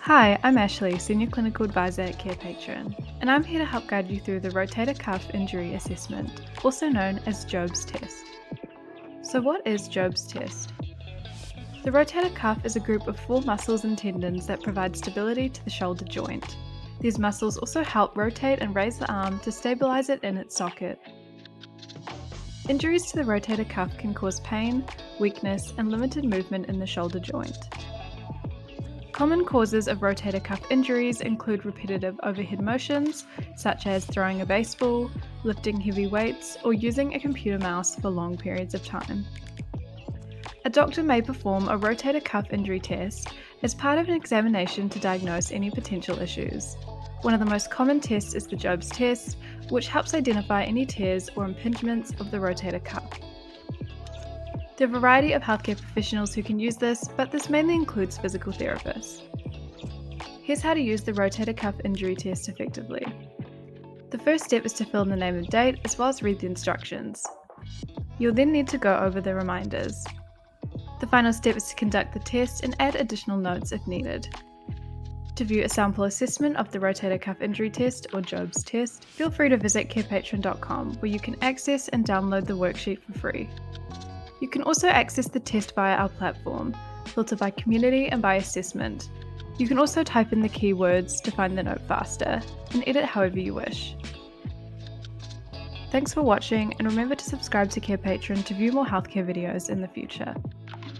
Hi, I'm Ashley, Senior Clinical Advisor at Carepatron, and I'm here to help guide you through the rotator cuff injury assessment, also known as Jobe's test. So what is Jobe's test? The rotator cuff is a group of 4 muscles and tendons that provide stability to the shoulder joint. These muscles also help rotate and raise the arm to stabilize it in its socket. Injuries to the rotator cuff can cause pain, weakness, and limited movement in the shoulder joint. Common causes of rotator cuff injuries include repetitive overhead motions, such as throwing a baseball, lifting heavy weights, or using a computer mouse for long periods of time. A doctor may perform a rotator cuff injury test as part of an examination to diagnose any potential issues. One of the most common tests is the Jobe's test, which helps identify any tears or impingements of the rotator cuff. There are a variety of healthcare professionals who can use this, but this mainly includes physical therapists. Here's how to use the rotator cuff injury test effectively. The first step is to fill in the name and date, as well as read the instructions. You'll then need to go over the reminders. The final step is to conduct the test and add additional notes if needed. To view a sample assessment of the rotator cuff injury test or Jobe's test, feel free to visit carepatron.com, where you can access and download the worksheet for free. You can also access the test via our platform, filter by community and by assessment. You can also type in the keywords to find the note faster, and edit however you wish. Thanks for watching, and remember to subscribe to Carepatron to view more healthcare videos in the future.